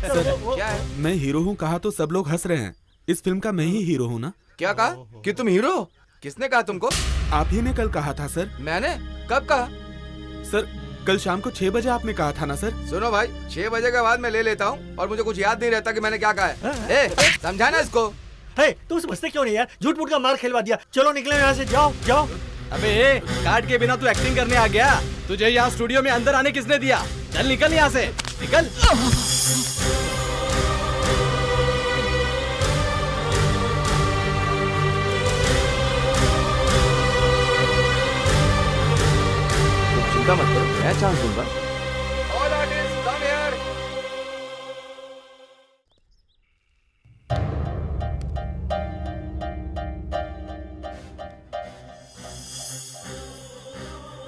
Sir क्या है? मैं हीरो हूँ कहा तो सब लोग हंस रहे हैं। इस फिल्म का मैं ही हीरो हूँ ना। क्या कहा कि तुम हीरो? किसने कहा तुमको? आप ही ने कल कहा था सर। मैंने कब कहा? सर कल शाम को 6 बजे आपने कहा था ना सर। सुनो भाई, 6 बजे के बाद मैं ले लेता हूँ और मुझे कुछ याद नहीं रहता कि मैंने क्या कहा है। समझा ना इसको? तुम समझते क्यों नहीं यार? झूठ मूठ का मार खिलवा दिया। चलो निकले यहाँ से, जाओ जाओ। अबे कार्ड के बिना तू एक्टिंग करने आ गया? तुझे यहाँ स्टूडियो में अंदर आने किसने दिया? चल निकल यहाँ से, निकल। चिंता मत करो, मैं चांस दूंगा। All artists come here.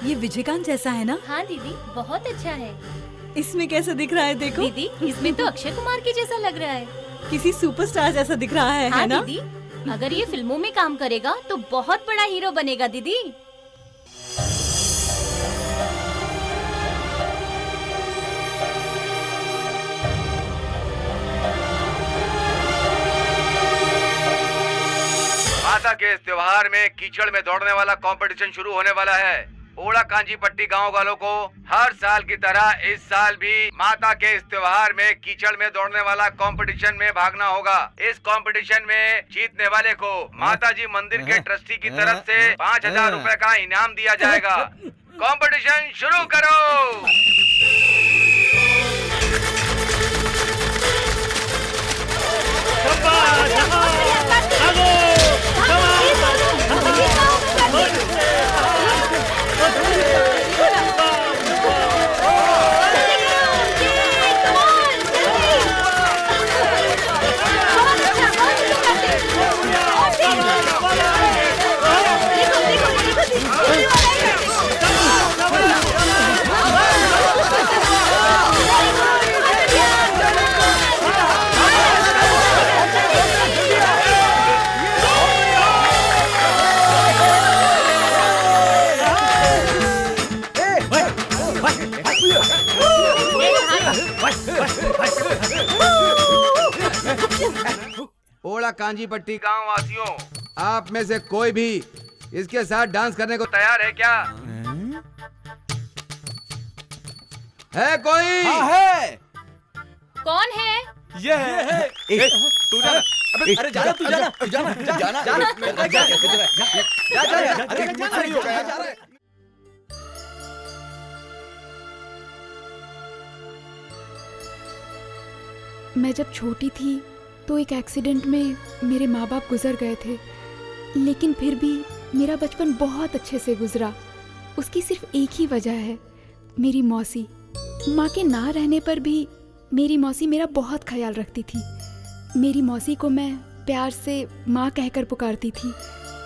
ये विजयकांत जैसा है ना? हाँ दीदी, बहुत अच्छा है। इसमें कैसा दिख रहा है देखो। दीदी, इसमें तो अक्षय कुमार के जैसा लग रहा है। किसी सुपरस्टार जैसा दिख रहा है, हाँ है ना? दीदी, अगर ये फिल्मों में काम करेगा तो बहुत बड़ा हीरो बनेगा दीदी। माता के इस त्योहार में कीचड़ में दौड़ने वाला कंपटीशन शुरू होने वाला है। ओड़ा कांजी पट्टी गाँव वालों को हर साल की तरह इस साल भी माता के इस त्योहार में कीचड़ में दौड़ने वाला कंपटीशन में भागना होगा। इस कंपटीशन में जीतने वाले को माता जी मंदिर के ट्रस्टी की तरफ से 5,000 रुपए का इनाम दिया जाएगा। कंपटीशन शुरू करो। ओड़ा कांजी पट्टी गाँव वासियों, आप में से कोई भी इसके साथ डांस करने को तैयार है क्या? है कोई? हाँ है। कौन है? ये है। तू जाना। अबे अरे जाना, तू जाना, तू जाना, जाना, जाना। जा। मैं जब छोटी थी तो एक एक्सीडेंट में मेरे माँ बाप गुजर गए थे, लेकिन फिर भी मेरा बचपन बहुत अच्छे से गुजरा। उसकी सिर्फ एक ही वजह है, मेरी मौसी। माँ के ना रहने पर भी मेरी मौसी मेरा बहुत ख्याल रखती थी। मेरी मौसी को मैं प्यार से माँ कहकर पुकारती थी।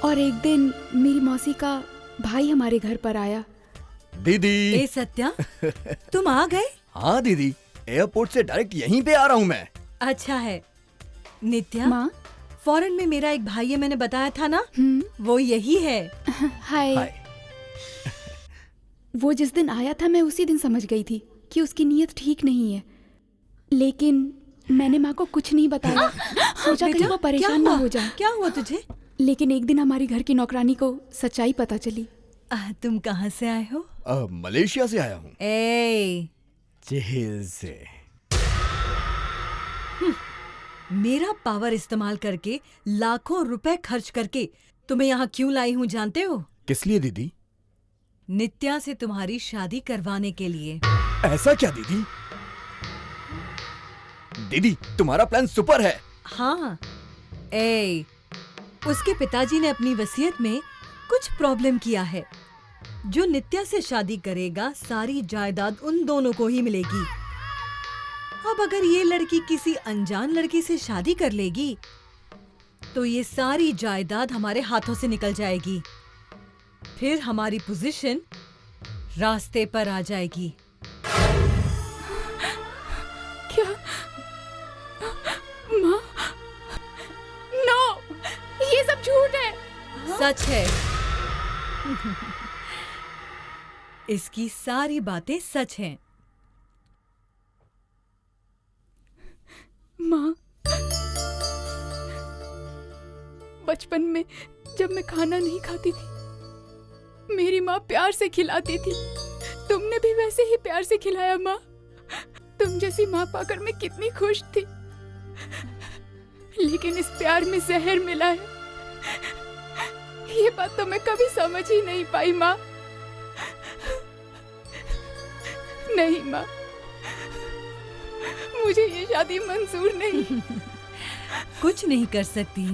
और एक दिन मेरी मौसी का भाई हमारे घर पर आया। दीदी। ए सत्या, तुम आ गए? हाँ दीदी, एयरपोर्ट से डायरेक्ट यहीं पे आ रहा हूँ मैं। अच्छा है। नित्या, माँ, फॉरेन में मेरा एक भाई है, मैंने बताया था ना, वो यही है। हाय। वो जिस दिन आया था मैं उसी दिन समझ गई थी कि उसकी नीयत ठीक नहीं है, लेकिन मैंने माँ को कुछ नहीं बताया। सोचा कहीं वो परेशान ना हो जाए। क्या हुआ तुझे? लेकिन एक दिन हमारी घर की नौकरानी को सच्चाई पता चली। तुम कहाँ से आए हो? मलेशिया से आया हूँ। जेल से। मेरा पावर इस्तेमाल करके लाखों रुपए खर्च करके तुम्हें यहाँ क्यों लाई हूँ जानते हो? किस लिए दीदी? नित्या से तुम्हारी शादी करवाने के लिए। ऐसा क्या दीदी? दीदी तुम्हारा प्लान सुपर है। हाँ। उसके पिताजी ने अपनी वसीयत में कुछ प्रॉब्लम किया है। जो नित्या से शादी करेगा सारी जायदाद उन दोनों को ही मिलेगी। अब अगर ये लड़की किसी अनजान लड़की से शादी कर लेगी तो ये सारी जायदाद हमारे हाथों से निकल जाएगी। फिर हमारी पोजीशन रास्ते पर आ जाएगी। क्या? माँ, नो, ये सब झूठ है। सच है। इसकी सारी बातें सच हैं। माँ, बचपन में जब मैं खाना नहीं खाती थी, मेरी माँ प्यार से खिलाती थी। तुमने भी वैसे ही प्यार से खिलाया माँ। तुम जैसी माँ पाकर मैं कितनी खुश थी, लेकिन इस प्यार में जहर मिला है। ये बात तो मैं कभी समझ ही नहीं पाई माँ। नहीं माँ, मुझे ये शादी मंजूर नहीं। कुछ नहीं कर सकती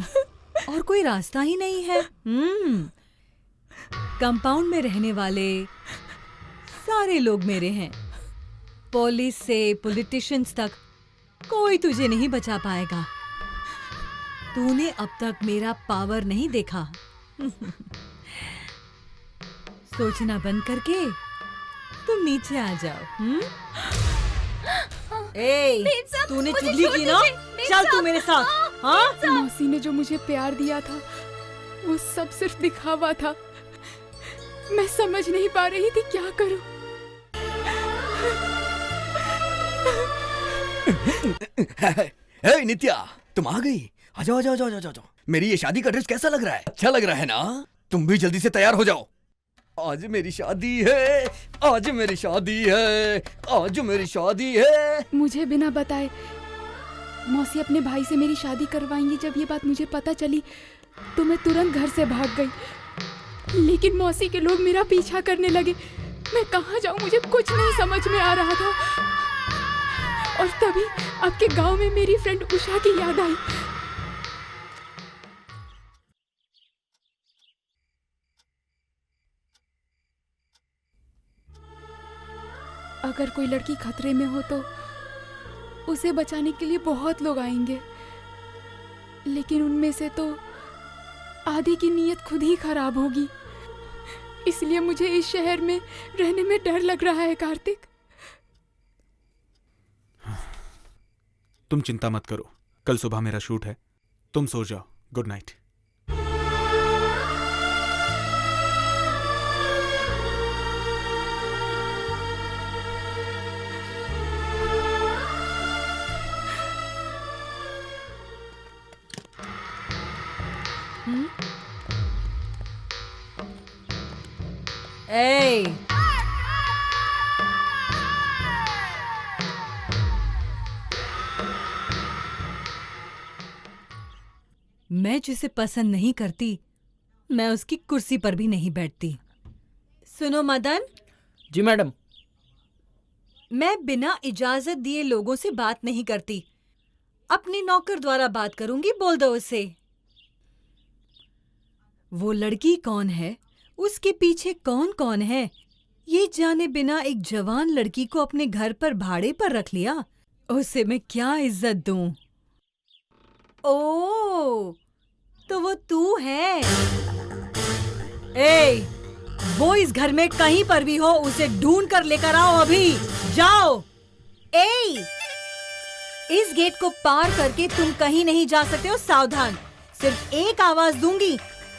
और कोई रास्ता ही नहीं है। कंपाउंड में रहने वाले सारे लोग मेरे हैं, पुलिस से पॉलिटिशियंस तक कोई तुझे नहीं बचा पाएगा। तूने अब तक मेरा पावर नहीं देखा। सोचना बंद करके तुम नीचे आ जाओ। ए, तूने चुगली की ना? चल तू मेरे साथ। हाँ? मौसी ने जो मुझे प्यार दिया था वो सब सिर्फ दिखावा था। मैं समझ नहीं पा रही थी क्या करूं। हे नित्या, तुम आ गई। आ जाओ, जाओ, जाओ, जाओ, जाओ। मेरी ये शादी का ड्रेस कैसा लग रहा है? अच्छा लग रहा है ना? तुम भी जल्दी से तैयार हो जाओ। आज मेरी शादी है, आज मेरी शादी है, आज मेरी शादी है। मुझे बिना बताए मौसी अपने भाई से मेरी शादी करवाएंगी। जब ये बात मुझे पता चली तो मैं तुरंत घर से भाग गई, लेकिन मौसी के लोग मेरा पीछा करने लगे। मैं कहाँ जाऊँ, मुझे कुछ नहीं समझ में आ रहा था। और तभी आपके गांव में मेरी फ्रेंड उषा की याद आई। अगर कोई लड़की खतरे में हो तो उसे बचाने के लिए बहुत लोग आएंगे, लेकिन उनमें से तो आधी की नीयत खुद ही खराब होगी। इसलिए मुझे इस शहर में रहने में डर लग रहा है कार्तिक। तुम चिंता मत करो, कल सुबह मेरा शूट है। तुम सो जाओ। Good night. ए, मैं जिसे पसंद नहीं करती, मैं उसकी कुर्सी पर भी नहीं बैठती। सुनो मदन। जी मैडम। मैं बिना इजाजत दिए लोगों से बात नहीं करती। अपने नौकर द्वारा बात करूंगी, बोल दो उसे। वो लड़की कौन है, उसके पीछे कौन कौन है, ये जाने बिना एक जवान लड़की को अपने घर पर भाड़े पर रख लिया। उसे मैं क्या इज्जत दूं? ओ, तो वो तू है। ए, वो इस घर में कहीं पर भी हो, उसे ढूंढ कर लेकर आओ अभी। जाओ। ए, इस गेट को पार करके तुम कहीं नहीं जा सकते हो, सावधान। सिर्फ एक आवाज दूंगी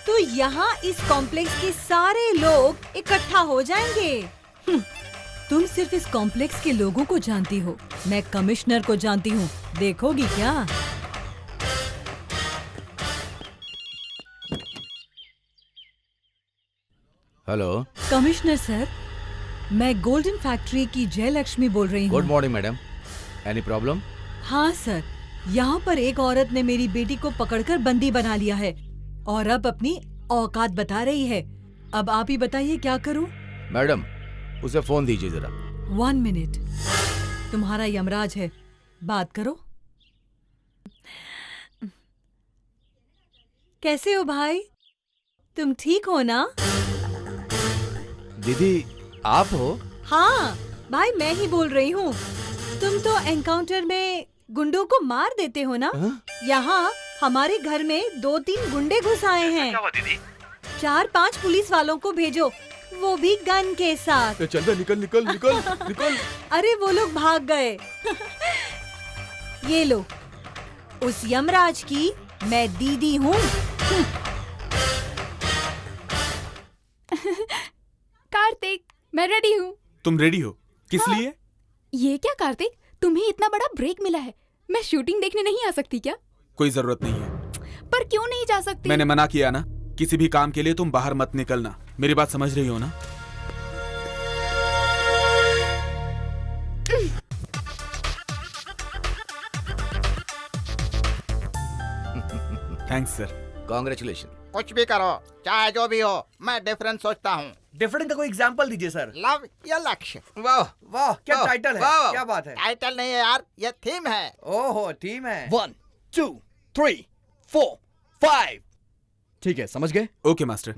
तो यहाँ इस कॉम्प्लेक्स के सारे लोग इकट्ठा हो जाएंगे। तुम सिर्फ इस कॉम्प्लेक्स के लोगों को जानती हो, मैं कमिश्नर को जानती हूँ। देखोगी क्या? हेलो। कमिश्नर सर, मैं गोल्डन फैक्ट्री की जयलक्ष्मी बोल रही हूँ। Good morning madam. Any problem? हाँ सर, यहाँ पर एक औरत ने मेरी बेटी को पकड़कर बंदी बना लिया है और अब अपनी औकात बता रही है। अब आप ही बताइए क्या करूं? मैडम, उसे फोन दीजिए जरा। 1 मिनट। तुम्हारा यमराज है, बात करो। कैसे हो भाई? तुम ठीक हो ना? दीदी, आप हो? हाँ भाई, मैं ही बोल रही हूँ। तुम तो एनकाउंटर में गुंडों को मार देते हो ना? यहाँ हमारे घर में 2-3 गुंडे घुस आए हैं। क्या हुआ दीदी? 4-5 पुलिस वालों को भेजो, वो भी गन के साथ। चल बे, निकल निकल निकल निकल। अरे वो लोग भाग गए। ये लो, उस यमराज की मैं दीदी हूँ। कार्तिक, मैं रेडी हूँ। तुम रेडी हो? किस लिए? ये क्या कार्तिक, तुम्हें इतना बड़ा ब्रेक मिला है, मैं शूटिंग देखने नहीं आ सकती क्या? कोई जरूरत नहीं है। पर क्यों नहीं जा सकती? मैंने मना किया ना, किसी भी काम के लिए तुम बाहर मत निकलना। मेरी बात समझ रही हो ना? Thanks sir. कॉन्ग्रेचुलेशन। कुछ भी करो, चाहे जो भी हो, मैं डिफरेंट सोचता हूँ। डिफरेंट का कोई एग्जांपल दीजिए सर। लव या लक्ष्य। वाह वाह, क्या वाह, टाइटल है, वाह। क्या बात है। टाइटल नहीं है यार, ये थीम है। ओहो, टीम है। 1 2 3 4 5। ठीक है, समझ गए? Okay master.